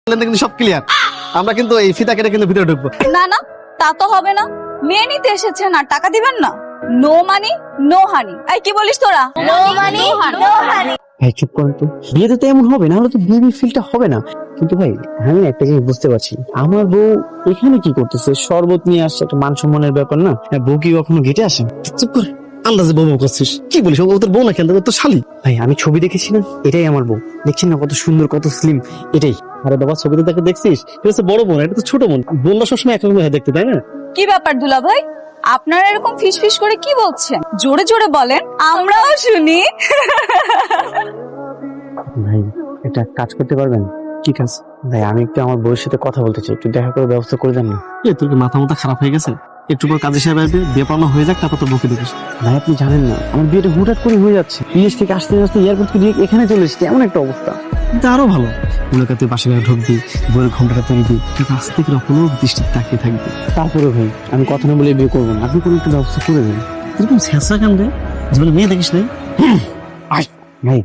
কিন্তু সব ক্লিয়ার। আমরা কিন্তু এই ফিতা কেটে কিন্তু ভিতরে ঢুকবো। না না, তা তো হবে না। মেয়ে নিতে এসেছেন আর টাকা দিবেন না? No money no honey. এই কি বলিস তোরা? No money no honey. ভাই চুপ করেন তো, বিয়েতে তো এমন হবে না, হলে তো বিয়ে ফিলটা হবে না। কিন্তু ভাই আমি একটা জিনিস বুঝতে পারছি, আমার বউ এখানে কি করতেছে? শরবত নিয়ে আসছে, একটা মান সম্মানের ব্যাপার না? বউ কি কখনো গেটে আসে? চুপ করে আন্দাজে বউ বউ করছিস। কি বলিস? ও তোর বউ না, কেন তোর শালি। ভাই আমি ছবি দেখেছি না, এটাই আমার বউ। দেখছেন না কত সুন্দর, কত স্লিম, এটাই। আরে বাবা, ছবিতে তাকে দেখছিস? এটা হচ্ছে বড় বোন, এটা তো ছোট বোন। বোনরা সবসময় একরকম হয় দেখতে, তাই না? কি ব্যাপার দুলা ভাই, আপনারা এরকম ফিসফিস করে কি বলছেন? জোরে জোরে বলেন, আমরাও শুনি। ভাই এটা কাজ করতে পারবেন? কি কাজ? ভাই আমি একটু আমার বউয়ের সাথে কথা বলতে চাই, একটু দেখা করে ব্যবস্থা করে দেন না। তোর কি মাথা মাথা খারাপ হয়ে গেছে? একটু পর কাজে সাহেব আসবে, বিয়ে পড়ানো হয়ে যাক, তারপর তো বকে দেখিস। ভাই আপনি জানেন না, আমার বিয়েটা হুটহাট করে হয়ে যাচ্ছে। বিদেশ থেকে আসতে আসতে এয়ারপোর্ট থেকে এখানে চলে এসেছে, এমন একটা অবস্থা। কিন্তু আরো ভালো, মূলকা তুই পাশে ঢুকবি, বইয়ের ঘন্টাটা তৈরি দিই, তুই কাছ থেকে কোনো দৃষ্টিতে তাকিয়ে থাকবি। তারপরে ভাই আমি কথা না বলে বিয়ে করবো না, আপনি কোনো একটু ব্যবস্থা করে দেন। এরকম ছেঁচড়া কেন রে? জীবনে মেয়ে দেখিস নাই? ভাই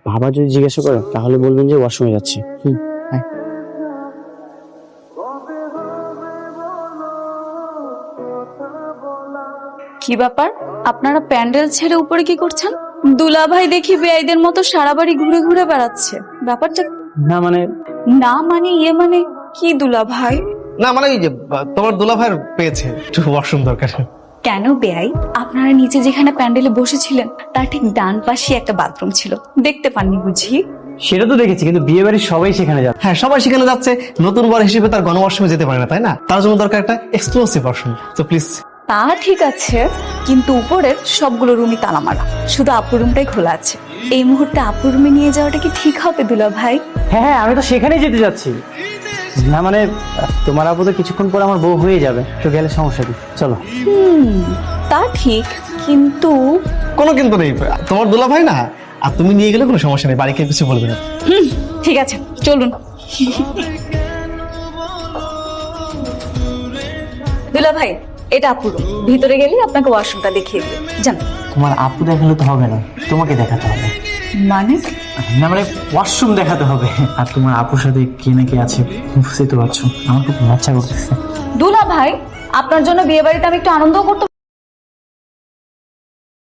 বাবা যদি জিজ্ঞাসা করে তাহলে বলবেন যে ওয়াশরুমে যাচ্ছি। কি ব্যাপার, আপনারা প্যান্ডেল ছেড়ে উপরে কি করছেন? দুলা ভাই দেখি বেআইদের মতো সারা বাড়ি ঘুরে ঘুরে বেড়াচ্ছে। ব্যাপারটা না মানে না মানে ইয়ে মানে কি দুলা ভাই? না মানে ওই যে তোমার দুলা ভাইয়ের পেয়েছে একটু ওয়াশরুম দরকার। কেন বেআই, আপনারা নিচে যেখানে প্যান্ডেলে বসেছিলেন তার ঠিক ডান পাশে একটা বাথরুম ছিল, দেখতে পাননি বুঝি? সেটা তো দেখেছি, কিন্তু বিয়ে বাড়ির সবাই সেখানে যাবে। হ্যাঁ, সবাই সেখানে যাচ্ছে, নতুন বর হিসেবে তার গণওয়াশরুমে যেতে পারে না, তাই না? তার জন্য দরকার একটা এক্সক্লুসিভ ওয়াশরুম। তো প্লিজ। তা ঠিক আছে, কিন্তু উপরের সবগুলো রুমই তালা মারা, শুধু আপুর রুমটাই খোলা আছে। এই মুহূর্তে আপুর রুমে নিয়ে যাওয়াটা কি ঠিক হবে দুলা ভাই? হ্যাঁ আমি তো সেখানেই যেতে যাচ্ছি। না মানে তোমার আপু তো কিছুক্ষণ পর আমার বউ হয়ে যাবে, তো গেলে সমস্যা কি? চলো। তা ঠিক, কিন্তু কোনো কিন্তু নেই, তোমার দুলা ভাই না, আর তুমি নিয়ে গেলে কোনো সমস্যা নেই, বাড়িকে কিছু বলবে না। ঠিক আছে চলুন। দুলা ভাই এটা আপুর রুম, ভিতরে গেলে আপনাকে ওয়াশরুমটা দেখিয়ে দিবে, জান। তোমার আপু দেখালে তো হবে না, তোমাকে দেখাতে হবে। মানে না মানে ওয়াশরুম দেখাতে হবে। আর তোমার আপুর সাথে কে না কে আছে বুঝতেই তো পারছো, আমার খুব লজ্জা করতেছে। দুলা ভাই, আপনার জন্য বিয়ে বাড়িতে আমি একটু আনন্দও করতে